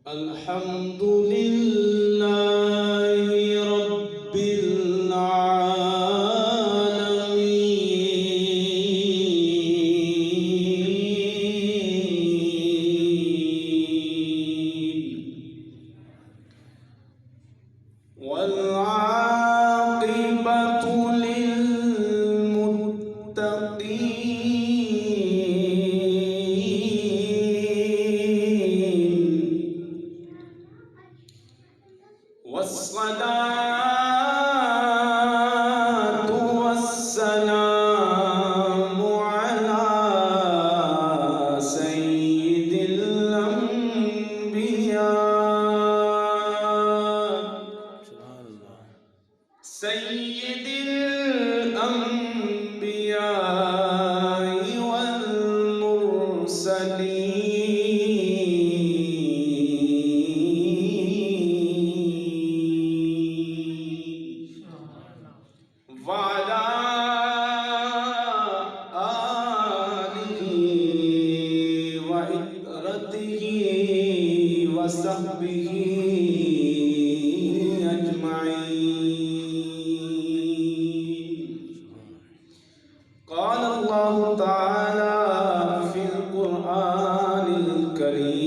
الحمد لله رب العالمين والعاقبة والصلاة والسلام على سيد الأنبياء سيد الأنبياء وعلى آله وعترته وصحبه أجمعين. قال الله تعالى في القرآن الكريم: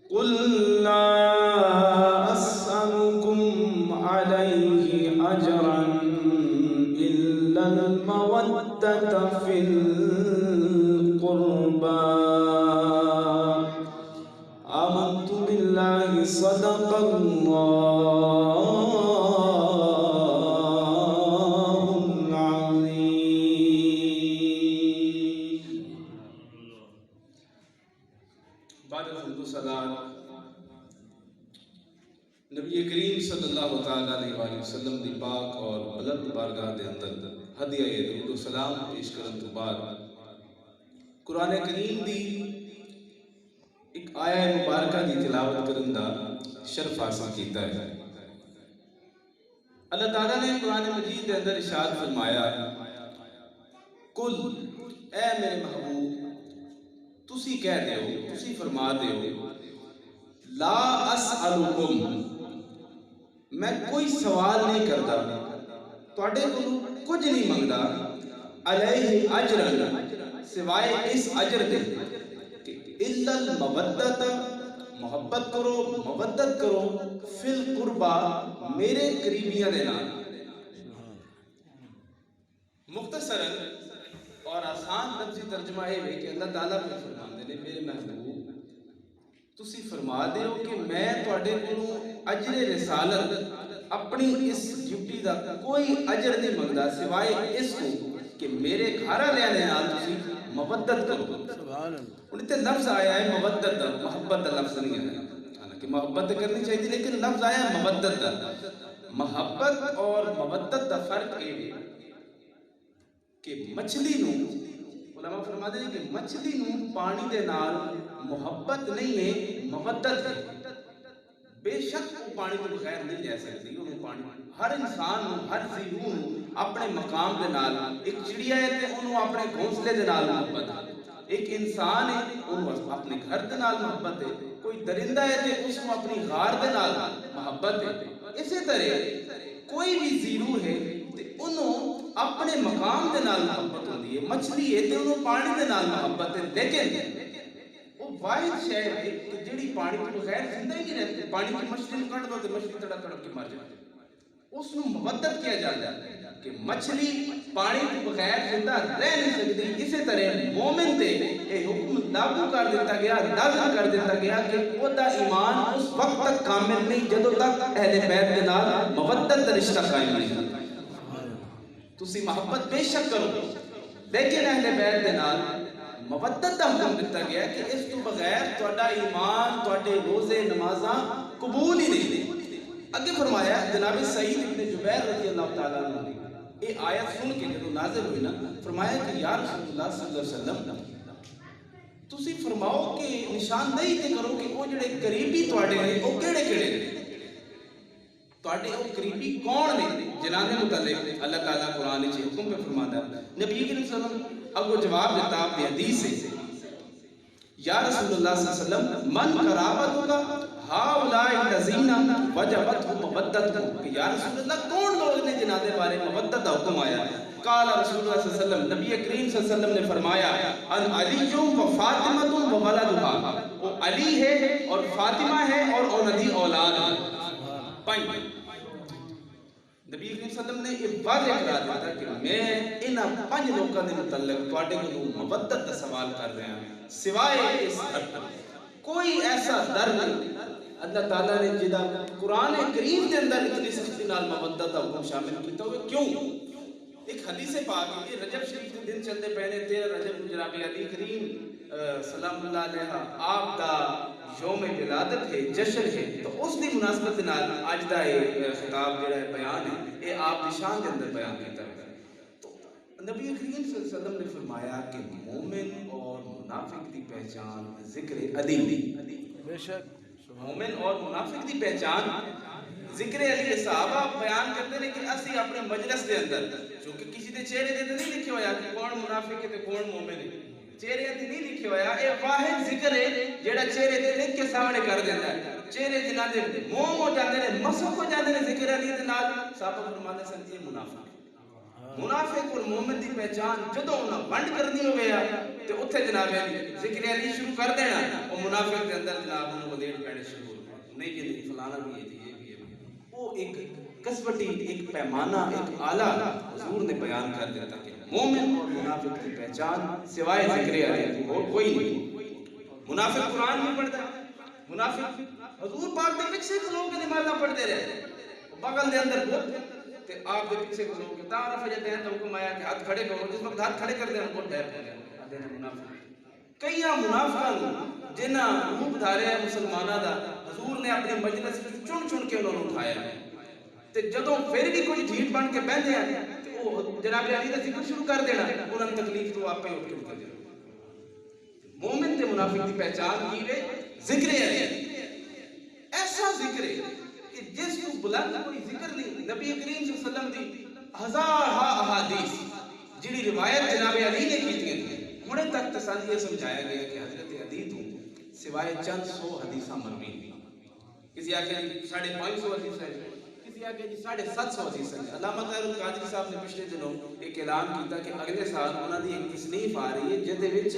قل لا عليه أجرا إلا المودة في القربى. آمنت بالله صدق الله العظيم. بعد الحمد والصلاة نبی کریم صلی اللہ علیہ وآلہ وسلم دی پاک اور بلند بارگاہ دے اندر ہدیہ درود و سلام پیش کرن تو بعد قرآن کریم دی ایک آیہ مبارکہ دی تلاوت کرن دا شرف حاصل کیتا ہے. اللہ تعالیٰ نے قرآن مجید دے اندر ارشاد فرمایا: کل اے میرے محبوب تسی کہہ دیو، تسی فرما دیو، لا اسألکم میں کوئی سوال نہیں کرتا، تواڈے کولوں کچھ نہیں منگدا، علیہ اجرن سوائے اس اجر دے کہ الا المودۃ محبت کرو، مودت کرو، فی القربا میرے قریبیاں دے نال. مختصراً اور آسان لفظی ترجمہ ہے کہ اللہ تعالیٰ کو فرماندے نے میرے محبوب تسی فرما دیو کہ میں تواڈے کولوں اجر رسالت اپنی اس ڈیوٹی دا کوئی اجر نہیں منگدا سوائے اس کو کہ میرے گھر والے نال تسی مودت کرو. سبحان اللہ. ان تے لفظ آیا ہے مودت دا، محبت دا لفظ نہیں آیا. حالانکہ محبت کرنی چاہیے لیکن لفظ آیا ہے مودت دا. محبت اور مودت دا فرق یہ ہے کہ مچھلی نو علماء فرماتے ہیں کہ مچھلی نو پانی دے نال محبت نہیں ہے، مودت ہے. بے شک وہ پانی کو بغیر نہیں رہ سکتی. وہ پانی ہر انسان نو، ہر زیرو نو اپنے مقام دے نال، ایک چڑیا ہے تے انہوں اپنے گھونسلے دے نال محبت ہے، ایک انسان ہے انہوں اپنے گھر دے نال محبت ہے، کوئی درندہ ہے تے اس کو اپنی غار دے نال محبت ہے. اسی طرح کوئی بھی زیرو ہے تے انہوں اپنے مقام دے نال محبت ہوندی ہے. مچھلی ہے تے انہوں پانی دے نال محبت ہے، لیکن وہ واحد شے ہے کہ جڑی پانی کے بغیر زندہ ہی نہیں رہتی. پانی کی مچھلی کو کٹ دو تے مچھلی تڑپ تڑپ کے مر جائے. اس نو مودت کیا جاتا ہے کہ مچھلی پانی کے بغیر زندہ رہ نہیں سکتی. اسی طرح مومن تے یہ حکم لاگو کر دیتا گیا، لازم کر دیتا گیا کہ وہ دا ایمان اس وقت تک کامل نہیں جدوں تک اہل بیت کے نال مودت دا رشتہ قائم نہیں. تسی محبت بے شک کرو لیکن اہل بیت کے نال مودت دا حکم دیتا گیا کہ اس تو بغیر تواڈا ایمان، تواڈے روزے نمازاں قبول ہی نہیں. اگے فرمایا جناب سعید ابن جبیر رضی اللہ تعالیٰ عنہ نے یہ آیت سن کے جب نازل ہوئی نا فرمایا کہ یا رسول اللہ صلی اللہ علیہ وسلم تسی فرماؤ کہ نشاندہی تے کرو کہ وہ جڑے قریبی تواڈے نے وہ کیڑے کیڑے نے، تواڈے وہ قریبی کون نے جنہاں دے متعلق اللہ تعالیٰ قرآن وچ حکم پہ فرماتا ہے. نبی کریم صلی اللہ علیہ وسلم اب وہ جواب دیتا آپ کی حدیث ہے یا رسول اللہ صلی اللہ علیہ وسلم من قرابتک ہاؤلائی الذین وجبت مودت، کہ یا رسول اللہ کون لوگ نے جنہاں دے بارے مودت کا حکم آیا؟ قال رسول اللہ صلی اللہ علیہ وسلم، نبی کریم صلی اللہ علیہ وسلم نے فرمایا ان علی و فاطمہ و ولدھا، وہ علی ہے اور فاطمہ ہے اور انہاں دی اولاد ہے۔ پائیں نبی کریم صلی اللہ علیہ وسلم نے یہ واضح کرا دیتا کہ میں انہاں 5 لوگوں کے متعلق تواڈے کو مودت کا سوال کر رہا ہوں، سوائے اس حد کوئی ایسا در نہیں اللہ تعالیٰ نے جدا قرآن کریم کے اندر اتنی سختی نال مودت کا حکم شامل کیتا ہوئے۔ کیوں؟ ایک حدیث پاک ہے، یہ رجب شریف کے دن چلتے پہنے 13 رجب کو جناب علی کریم سلام اللہ علیہ آپ دا یوم ولادت ہے، جشن ہے، تو اس دی مناسبت نال آج دا خطاب جڑا ہے بیان ہے یہ آپ دی شان کے اندر بیان کیتا ہے۔ تو نبی کریم صلی اللہ علیہ وسلم نے فرمایا کہ مومن اور منافق دی پہچان ذکر علی، بے شک مومن اور منافق دی پہچان ذکر علی۔ صحابہ بیان کرتے ہیں کہ اسی اپنے مجلس دے اندر چونکہ کسی دے چہرے دے نہیں لکھے ہویا کہ کون منافق ہے تے کون مومن ہے، چہرے تے نہیں لکھے ہویا، اے واحد ذکر ہے جڑا چہرے تے لکھ کے سامنے کر دیندا ہے۔ چہرے جنہاں دے موم ہو جاندے نے، مسخ ہو جاندے نے ذکر علی دے نال، صحابہ فرماتے سن یہ منافق ہے۔ منافق اور مومن دی پہچان جدوں انہاں ونڈ کرنی ہوے تے اوتھے جناب علی ذکر علی شروع کر دینا، او منافق دے اندر جناب انہاں کو لیٹ پینے شروع ہو گئے، نہیں جی فلانا بھی ہے جی یہ بھی ہے، وہ ایک قسمتی ایک پیمانہ ایک آلہ حضور نے بیان کر دیتا کہ مومن اور منافق کی پہچان سوائے ذکر علی اور کوئی نہیں۔ منافق قرآن میں پڑھتا ہے، منافق حضور پاک دے پیچھے کھلو کے نمازاں پڑھتے رہے، بغل دے اندر بہت تے آپ دے پیچھے کھلو کے تعارف جاتے ہیں تو حکم آیا کہ ہاتھ کھڑے کرو، جس وقت ہاتھ کھڑے کر دیں ان کو ٹیپ ہو جائے آدھے نے منافق۔ کئیاں منافقاں جنہاں روپ دھارے ہیں مسلمانہ دا حضور نے اپنے مجلس چن چن کے انہوں نے اٹھایا ہے، تے جدوں پھر بھی کوئی ڈھیٹ بن کے بیٹھے ہیں تے وہ جناب علی دا ذکر شروع کر دینا، انہاں نے تکلیف تو آپ پہ اٹھ کے کر دینا۔ مومن تے منافق کی پہچان کی ہے ذکر علی، ایسا ذکر ہے کہ جس کو بلند کوئی ذکر نہیں۔ نبی کریم صلی اللہ علیہ وسلم دی ہزار احادیث جنہی روایت جناب علی نے کی تھی، ہونے تک تسان یہ سمجھایا گیا کہ حضرت علی تو سوائے چند 100 حدیثاں مروی ہیں، کسی آگے 550 حدیث ہے، کسی آگے 750 حدیث ہے۔ علامہ طاہر القادری صاحب نے پچھلے دنوں ایک اعلان کیتا کہ اگلے سال انہاں دی ایک تصنیف آ رہی ہے جدے وچ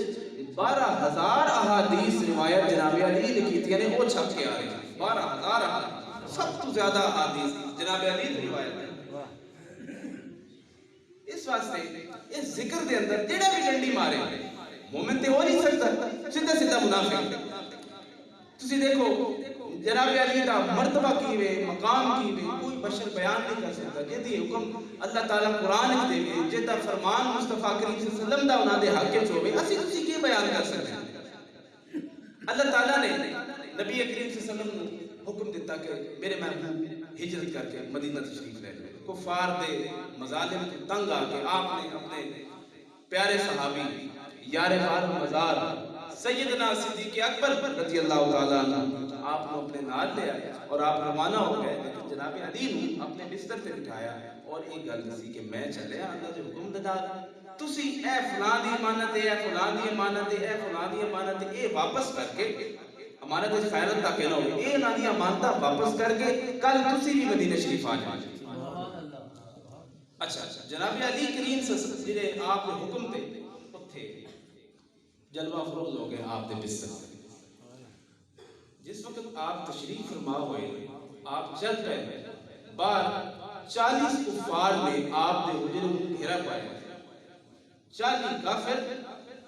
12,000 احادیث روایت جناب علی نے کی تھی، وہ چھپ کے آ رہی ہے 12,000 احادیث، سب تو زیادہ احادیث جناب علی کی روایت ہے۔ اس واسطے اس ذکر دے اندر جڑا بھی ڈنڈی مارے مومن تے ہو نہیں سکتا، سیدھا سیدھا منافق۔ تسی دیکھو جناب علی دا مرتبہ کی وے، مقام کی وے، کوئی بشر بیان نہیں کر سکتا۔ جدی حکم اللہ تعالیٰ قرآن دے وے، جدا فرمان مصطفیٰ کریم صلی اللہ علیہ وسلم دا انہاں دے حق وچ ہوے، اسی تسی کی بیان کر سکتے ہیں؟ اللہ تعالیٰ نے نبی کریم صلی اللہ علیہ وسلم کو حکم دیتا کہ میرے محبوب ہجرت کر کے مدینہ تشریف لے جائے۔ کفار دے مظالم کو تنگ آ کے آپ نے اپنے پیارے صحابی یار غار مزار سیدنا صدیق اکبر رضی اللہ تعالیٰ عنہ آپ کو اپنے نال لے آئے اور آپ روانہ ہو گئے، لیکن جناب علی نے اپنے بستر سے بٹھایا اور ایک گل دسی کہ میں چلے اللہ دے حکم دے نال، تسی اے فلاں دی امانت ہے، اے فلاں دی امانت ہے، اے فلاں دی امانت ہے، اے واپس کر کے امانت اس خیرت تک نہ ہو، اے نہ دی امانتاں واپس کر کے کل تسی بھی مدینہ شریف آ جائیں۔ اچھا جناب علی کریم صلی اللہ علیہ وسلم جنہیں آپ نے حکم دے اتھے جلوہ افروز ہو گئے آپ دے بستر سے۔ جس وقت آپ تشریف فرما ہوئے آپ چل پائے، باہر 40 کفار نے آپ دے حجرے کو گھیرا پائے، 40 کافر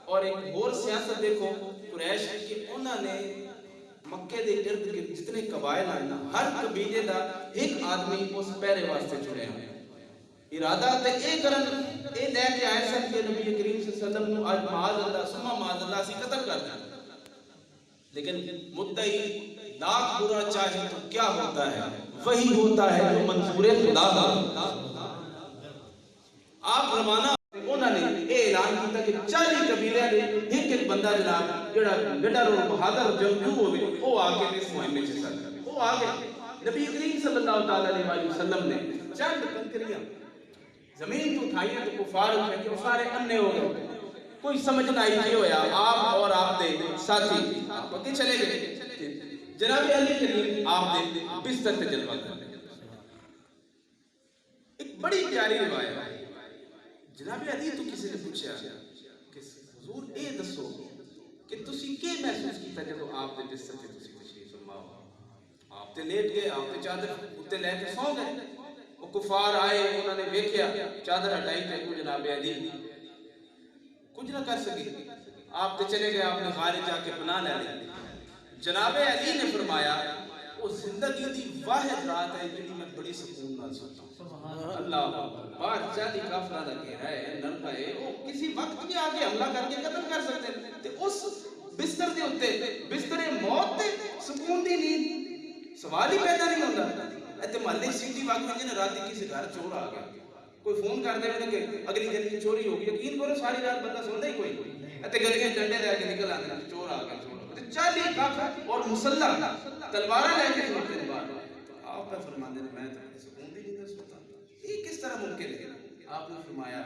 اور ایک اور سیاست دیکھو قریش کہ انہوں نے مکے دے ارد گرد جتنے قبائل آئے نا ہر قبیلے دا ایک آدمی اس پہرے واسطے چڑھے ہیں۔ ارادہ تے اے کرن اے لے کے آئے سن کہ نبی کریم صلی اللہ علیہ وسلم نو آج معاذ اللہ سما معاذ اللہ سے قتل کر دیں، لیکن مدعی لاکھ برا چاہے تو کیا ہوتا ہے، وہی ہوتا ہے جو منظور خدا ہوتا۔ آپ روانہ انہوں نے اے اعلان کیتا کہ 40 قبیلے نے ایک بندہ جناب جڑا نڈر اور بہادر جنگجو ہوئے وہ آگے اس مہم میں حصہ کرے، وہ آگے نبی کریم صلی اللہ علیہ وسلم نے چند کنکریاں زمین تو اٹھائیاں تو کفار اٹھائے کہ وہ سارے انے ہو گئے، کوئی سمجھنا ہی نہیں ہویا آپ اور آپ دے ساتھی آپ اگے چلے گئے جناب علی کریم آپ دے بستر تے جلوہ کر ایک بڑی پیاری روایت ہے جناب علی تو کسی نے پوچھا کہ حضور اے دسو کہ تسی کی محسوس کیتا جب آپ دے بستر تے تسی تشریف فرما ہو آپ تے لیٹ گئے آپ تے چادر اتے لے کے سو گئے وہ کفار آئے انہوں نے دیکھیا چادر ہٹائی تے کو جناب علی کچھ نہ کر سکے آپ تے چلے گئے آپ نے غارے جا کے پناہ لے لی جناب علی نے فرمایا وہ زندگی دی واحد رات ہے جنہی میں بڑی سکون نہ سوتا ہوں اللہ بار چاہتی کافرہ دا کہہ رہا ہے نرکہ ہے وہ کسی وقت بھی آگے حملہ کر کے قتل کر سکتے ہیں تے اس بستر دے ہوتے بستر موت تے سکون دی نیند سوال ہی پیدا نہیں ہوتا ایتے محلے سیٹی واقعی جنہیں راتی کسی گھر چور آ گیا کوئی فون کر دے کہ اگلی گلی کی چوری ہوگی یقین کرو ساری رات بندہ سنتا ہی کوئی ایتے گلیاں ڈنڈے لے کے نکل آتے ہیں چور آ گیا چالی کافر اور مسلح تلوارہ لے کے سنتے ہیں بار آپ کا فرماندے نے میں تو سکون بھی نہیں دے سکتا یہ کس طرح ممکن ہے آپ نے فرمایا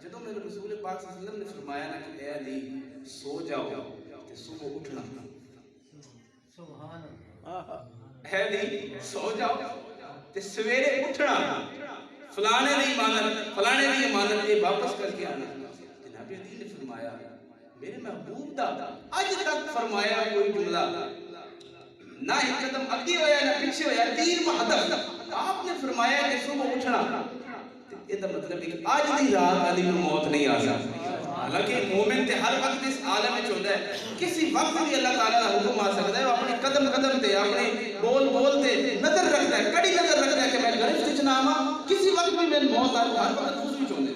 جدوں میرے رسول پاک صلی اللہ علیہ وسلم نے فرمایا نا کہ اے علی سو جاؤ تے صبح اٹھنا سبحان اللہ اے علی سو جاؤ تے سویرے اٹھنا فلانے دی امانت یہ واپس کر کے آنا جناب علی نے فرمایا میرے محبوب دا آج تک فرمایا کوئی جملہ نہ ایک قدم اگے ہویا نہ پیچھے ہویا تیر محدب آپ نے فرمایا کہ صبح اٹھنا یہ دا مطلب ہے کہ آج دی رات علی کو موت نہیں آ سکتی حالانکہ مومن تے ہر وقت اس عالم میں چوندہ ہے کسی وقت بھی اللہ تعالیٰ کا حکم آ سکتا ہے وہ اپنے قدم قدم تے اپنے بول بول تے نظر رکھتا ہے کڑی نظر رکھتا ہے کہ میں گرفت چناما کسی وقت بھی میں موت آ ہر وقت خوش بھی چوندے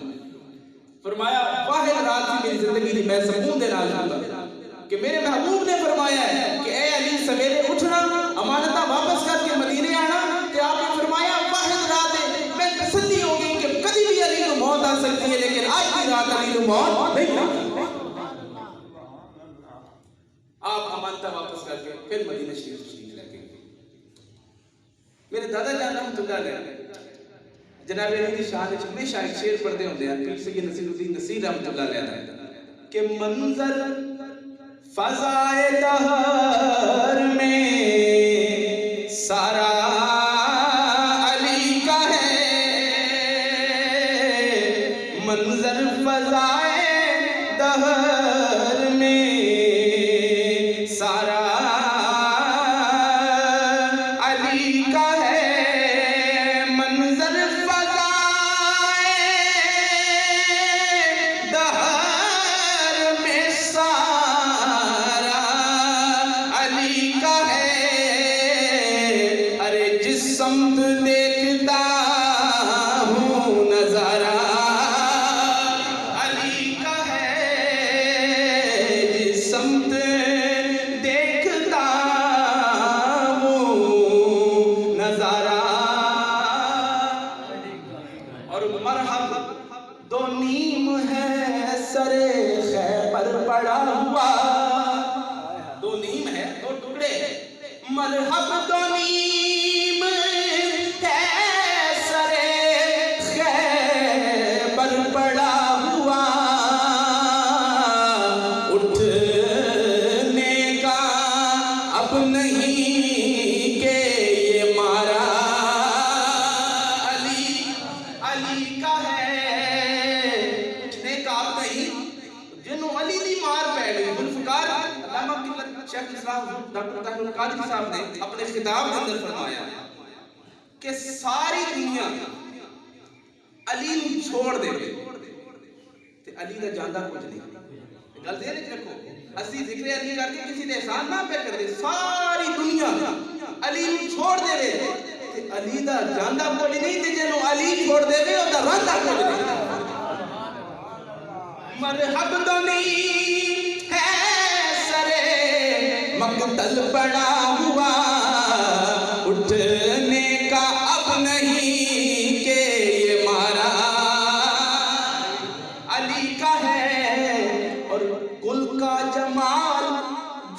فرمایا واحد رات تھی میری زندگی دی میں سکون دے نال ہوتا کہ میرے محبوب نے فرمایا ہے کہ اے علی سویرے اٹھنا امانتہ واپس کر کے مدینے آنا کہ آپ نے فرمایا واحد رات ہے میں تسلی ہو گئی کہ کبھی بھی علی کو موت آ سکتی ہے لیکن آج کی رات علی کو موت نہیں آ سکتی آپ امانتہ واپس کر کے پھر مدینہ شریف لے کے میرے دادا جان رحمۃ اللہ علیہ جناب علی کی شان ہمیشہ ایک شعر پڑھتے ہوتے ہیں پیر سید نصیر الدین نصیر رحمۃ اللہ علیہ کہ منظر فضائے دہر میں سارا علی کا ہے منظر فضائے دہر میں سارا علی کا ہے منظر سمت دیکھتا ہوں نظارہ علی کا ہے جس سمت دیکھتا ہوں نظارہ اور مرحب دو نیم ہے سر خیبر پڑا ہوا دو نیم ہے دو ٹکڑے مرحب دو نیم پڑا ہوا اٹھنے کا اب نہیں کہ یہ مارا علی کا ہے اٹھنے کا اب نہیں جنہوں علی دی مار پہ گئی ذوالفقار علامہ شیخ الاسلام ڈاکٹر طاہر القادری صاحب نے اپنے خطاب کے اندر فرمایا کہ ساری دنیا علی نو چھوڑ دے تے علی دا جاندہ کچھ نہیں گل دے نہیں رکھو اسی ذکر علی کر کے کسی دے احسان نہ پہ کر دے ساری دنیا علی نو چھوڑ دے تے علی دا جاندہ کچھ نہیں تے جنہوں علی چھوڑ دے وے او دا راندہ کچھ نہیں مرحب دنی ہے سرے مقتل پڑا ہوا اٹھنے کا اب نہیں کہ یہ مارا علی کا ہے اور کل کا جمال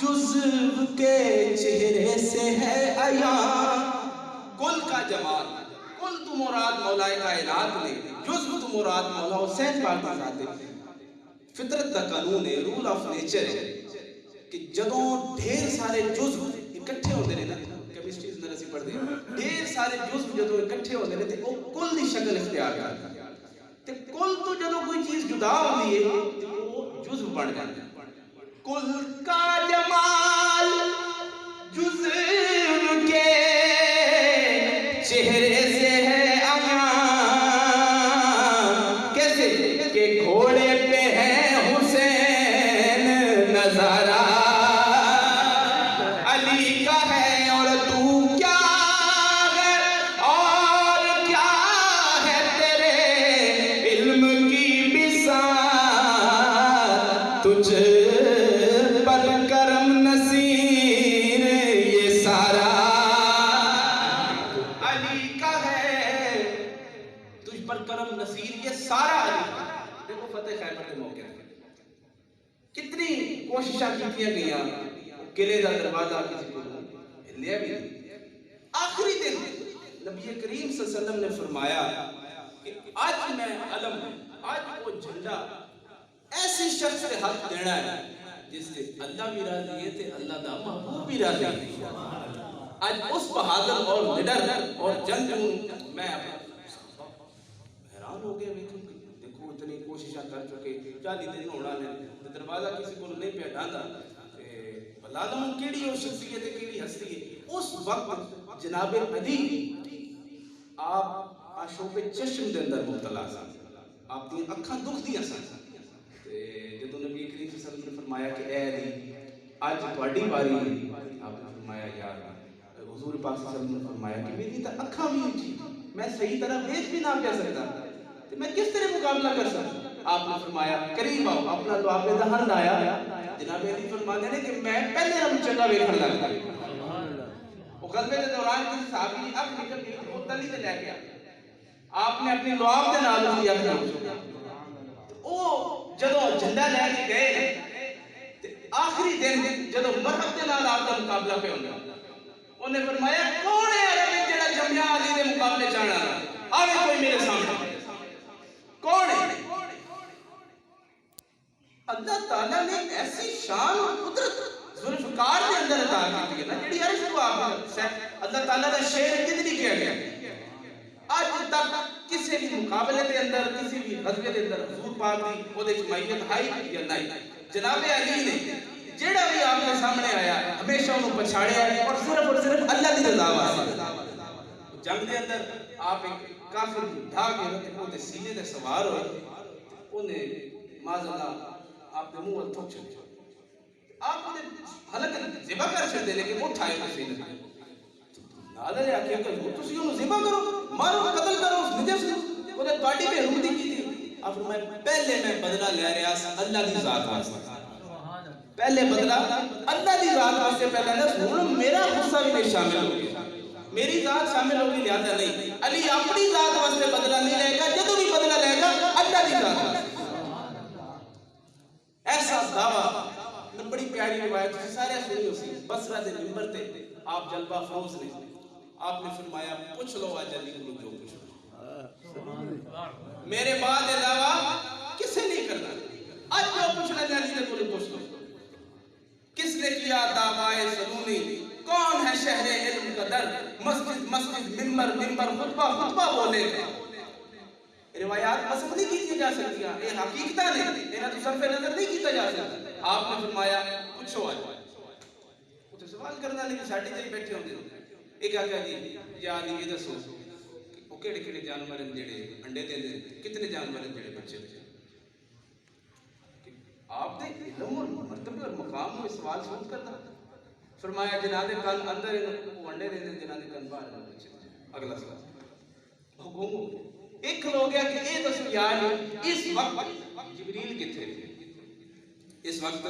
جزو کے چہرے سے ہے عیاں کل کا جمال کل تو مراد مولا کائنات نے جزو تو مراد مولا حسین پاک کی ذات ہے فطرت کا قانون ہے, رول آف نیچر ہے کہ جدوں ڈھیر سارے جزو اکٹھے ہوندے نے نا, کیمسٹری اندر اسی پڑھدے ہیں, ڈھیر سارے جزو جدوں اکٹھے ہوندے نے تے او کل دی شکل اختیار کرتے ہیں, تے کل تو جدوں کوئی چیز جدا ہوندی ہے تے او جزو بن جاندے ہیں. کل کا جمال جزو کے چہرے سے ہے عیاں, کیسے کہ گھوڑے پہ ہے حسین نظارہ علی کا ہے, اور تو کیا ہے اور کیا ہے تیرے علم کی بساط, تجھ پر کرم نصیر یہ سارا علی کا ہے, تجھ پر کرم نصیر یہ سارا علی کا. دیکھو فتح خیبر کے موقع کتنی کوششاں کیتیاں گئیاں, قلعے دا دروازہ کسی کو لیا بھی نہیں. آخری دن نبی کریم صلی اللہ علیہ وسلم نے فرمایا کہ آج میں علم, آج وہ جھنڈا ایسی شخص کے ہاتھ دینا ہے جس سے اللہ بھی راضی ہے تے اللہ دا محبوب بھی راضی ہے. آج اس بہادر اور لیڈر اور جنگجو میں حیران ہو گیا, دیکھو اتنی کوششاں کر چکے, 40 دن ہونا نے دروازہ کسی کو نہیں پہ ڈاندا, لازم کیڑی وہ شخصیت ہے کیڑی ہستی ہے. اس وقت جناب علی آپ آشوب چشم دے اندر مبتلا سن, آپ دی اکھاں دکھ دیاں سن. جدو نبی کریم صلی اللہ علیہ وسلم نے فرمایا کہ اے علی آج تہاڈی باری ہے, آپ نے فرمایا یار, حضور پاک صلی اللہ علیہ وسلم نے فرمایا کہ میری تو اکھاں بھی اٹھی, میں صحیح طرح دیکھ بھی نہ پیا سکتا, تو میں کس طرح مقابلہ کر سکتا. آپ نے فرمایا قریب آؤ, اپنا لعاب دہن لایا. جناب علی فرماتے ہیں کہ میں پہلے ہم چنگا ویکھن لگ گیا. وہ غزوے کے دوران کسی صحابی کی اکھ نکل گئی, وہ تلی تے لے گیا, آپ نے اپنی لعاب دے نال اس کی اکھ نکل, او جدوں جھنڈا لے کے گئے تے آخری دن جدوں مرحب دے نال آپ دا مقابلہ پہ ہونا, انہیں فرمایا کون ہے عرب جڑا جمیا علی دے مقابلے جانا, آوے کوئی میرے سامنے, کون ہے؟ اللہ تعالیٰ نے ایسی شان اور قدرت ذوالفقار کے اندر عطا کی ہے نا, جڑی عرض کو آپ اللہ تعالیٰ کا شعر کتنی کیا گیا. آج تک کسی بھی مقابلے کے اندر, کسی بھی غزوے کے اندر حضور پاک دی وہ دے مائیت آئی یا نہیں. جناب علی نے جیڑا بھی آپ کے سامنے آیا ہمیشہ انہوں پچھاڑیا اور صرف اللہ دی رضا واسطے. جنگ دے اندر آپ ایک کافر ڈھا کے وہ دے سینے دے سوار ہوئے, انہیں معاذ اللہ آپ نے منہ تھوک چھوڑ, آپ نے حالانکہ ذبح کر چھڑ دے لیکن اٹھائے کو سینے نادر ہے آکھیا کہ وہ تسی انہوں ذبح کرو, مارو, قتل کرو, اس نجف سے انہیں پارٹی پہ حرمتی کی تھی. آپ فرمائے پہلے میں بدلہ لے رہا اللہ دی ذات واسطے, پہلے بدلہ اللہ دی ذات واسطے پہلے نہ, میرا غصہ بھی نہیں شامل ہو گیا, میری ذات شامل ہوگی لہذا نہیں. علی اپنی ذات واسطے بدلہ نہیں لے گا, جدوں بھی بدلہ لے گا اللہ دی ذات واسطے. ایسا دعویٰ بڑی پیاری روایت ہے, سارے سنی ہو سی. بصرہ دے منبر تے آپ جلوہ افروز نے, آپ نے فرمایا پوچھ لو آج علی کو جو پوچھ لو, میرے بعد دعویٰ کسے نہیں کرنا, آج جو پوچھنا ہے علی کو پوچھ لو. کس نے کیا دعویٰ سنونی, کون ہے شہر علم کا در, مسجد مسجد منبر منبر خطبہ خطبہ بولے گا. روایات پسند نہیں کی جا سکتی, یہ حقیقتہ نہیں, انہاں تو صرف نظر نہیں کیتا جا سکتا. آپ نے فرمایا پوچھو آج, وہ تو سوال کرنا نہیں, ساڑھے جائے بیٹھے ہوندے. ایک آگیا جی یا علی یہ دسو وہ کیڑے کیڑے جانور ہیں جڑے انڈے دے دیں, کتنے جانور ہیں جڑے بچے ہوتے. آپ نے علم اور مرتبہ اور مقام میں سوال سوچ کرتا. فرمایا جنہاں دے کن اندر وہ انڈے دے دیں, جنہاں دے کن باہر ہیں بچے. اگلا سوال حکم ہو ایک ہو گیا کہ اے دسو یار اس وقت جبریل کتھے تھے, اس وقت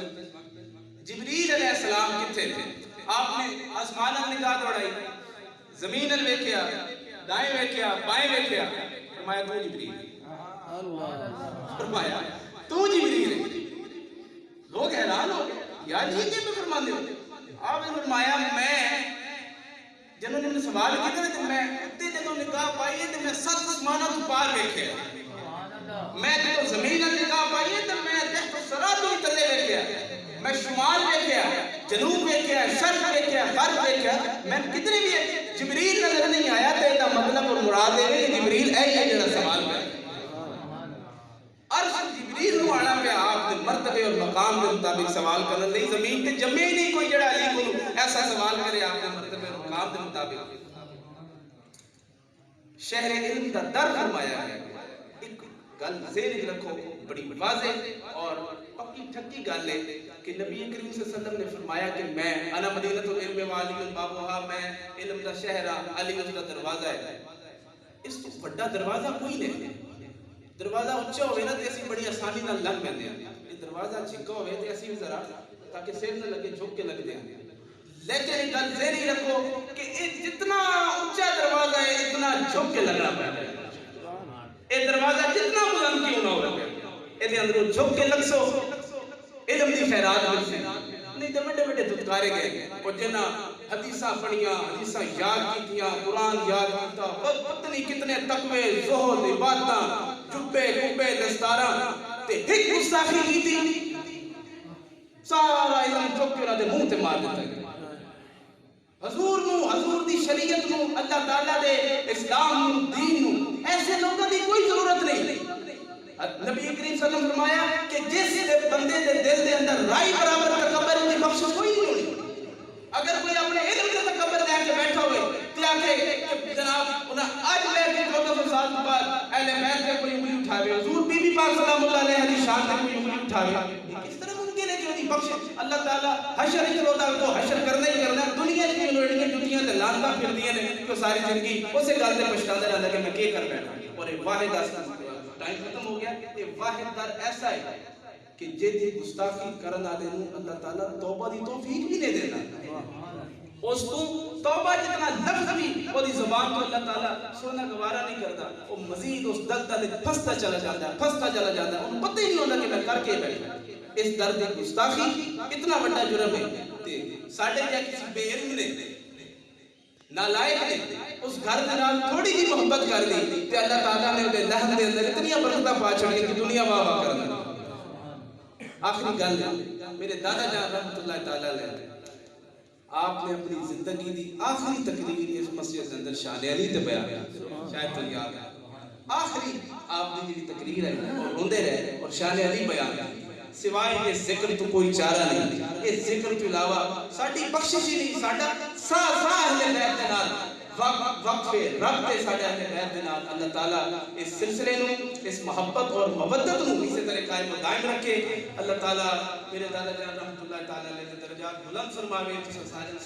جبریل علیہ السلام کتھے تھے. آپ نے آسمان میں نگاہ دوڑائی, زمین ال ویکھیا, دائیں ویکھیا, بائیں ویکھیا, فرمایا تو جبریل, فرمایا تو جبریل. لوگ حیران ہو گئے, یار یہ کیا میں فرماندے ہو. آپ نے فرمایا میں جنہوں نے سوال کیا کہ میں اتے جدوں نگاہ پائی ہے تو میں 7 آسماناں تو پار ویکھیا, میں جو زمین نکاح پائی ہے تو میں تحت الثری تو تلے ویکھیا میں شمال ویکھیا جنوب ویکھیا شرق ویکھیا غرب ویکھیا میں کتنے بھی جبریل نظر نہیں آیا تے دا مطلب اور مراد ہے کہ جبریل اے جڑا سوال کر عرش جبریل نو آنا پہ آپ دے مرتبے اور مقام کے مطابق سوال کرنے نہیں زمین تے جمے ہی نہیں کوئی جڑا علی کو ایسا سوال کرے آپ دے مرتبے اور مقام کے مطابق شہر علم دا در فرمایا گیا ایک گل ذہن میں رکھو بڑی واضح اور پکی ٹھکی گل ہے کہ نبی کریم صلی اللہ علیہ وسلم نے فرمایا کہ میں انا مدینۃ العلم وعلی بابھا میں علم دا شہر علی اس دا دروازہ ہے اس تو بڑا دروازہ کوئی نہیں دروازہ اونچا ہوئے نا تے اسی بڑی آسانی نال لنگ پیندے ہیں یہ دروازہ چھکا ہوئے تے اسی ذرا تاکہ سر نہ لگے جھک کے لگتے ہیں لیکن ایک گل ذہن رکھو کہ یہ جتنا اونچا دروازہ ہے اتنا جھک کے لگنا پڑتا ہے یہ دروازہ جتنا بلند کیوں نہ ہو یہ اندروں جھک کے لگ سو علم دی خیرات مل سے نہیں تو بڑے بڑے دھتکارے گئے اور جنہ حدیثاں پڑھیاں حدیثاں یاد کیتیاں قرآن یاد کیتا پتہ نہیں کتنے تقوی زہد عبادتاں جبے کبے دستاراں تے ایک گستاخی کی تھی سارا علم چک کے انہاں دے منہ تے مار دیتا ہے حضور دی شریعت نو اللہ تعالیٰ دے اسلام نو دین نو ایسے لوگوں دی کوئی ضرورت نہیں نبی کریم صلی اللہ علیہ وسلم فرمایا کہ جس بندے دے دل دے اندر رائی برابر تکبر دی بخشش کوئی نہیں ہونی اگر کوئی اپنے علم کا تکبر لے کے بیٹھا ہوئے تو آگے کہ جناب انہیں آج لے کے 1400 سال کے بعد اہل بیت کے کوئی انگلی اٹھاوے حضور بی بی پاک سلام اللہ علیہ کی شان سے کوئی انگلی اٹھاوے اس طرح ممکن ہے کہ انہیں بخشش اللہ تعالیٰ حشر ہی چلوتا ہے تو حشر کرنا ہی کرنا ہے دنیا کی لوڑیاں جتیاں تے لانتا پھر دیئے نے تو ساری زندگی اسے گل سے پچھتاندے رہتا کہ میں کیا کر بیٹھا اور ایک واحد ٹائم ختم ہو گیا یہ واحد در ایسا ہے کہ جیدی گستاخی کرن آدے نو اللہ تعالیٰ توبہ دی توفیق بھی نہیں دینا اس کو توبہ جتنا لفظ بھی وہ دی زبان کو اللہ تعالیٰ سننا گوارا نہیں کرتا وہ مزید اس دلدل پھستا چلا جاتا ہے انہوں پتہ ہی نہیں ہوتا کہ میں کر کے بیٹھا اس درد گستاخی اتنا بڑا جرم ہے ساڑھے جا کسی بے علم نے نالائق نے اس گھر کے نال تھوڑی ہی محبت کر دی کہ اللہ تعالیٰ نے انہیں لہن دے اندر اتنی برکتہ پا چھڑی کہ دنیا واہ واہ کرنا آخری گل میرے دادا جان رحمت اللہ تعالیٰ علیہ آپ نے اپنی زندگی دی آخری تقریر اس مسجد کے اندر شان علی تے بیان شاید تو یاد ہے آخری آپ دی جو تقریر ہے اور روندے رہے اور شان علی بیان سوائے یہ ذکر تو کوئی چارہ نہیں یہ ذکر کے علاوہ ساڑھی بخشش ہی نہیں ساڑھا سا اہل بیت کے نال وقف رب تے ساڑھے اہل بیت کے نال اللہ تعالیٰ اس سلسلے نو اس محبت اور مودت نو اسی طرح قائم و دائم رکھے اللہ تعالیٰ میرے دادا جان رحمت اللہ تعالیٰ علیہ درجات بلند فرماوے تو سارے اسلام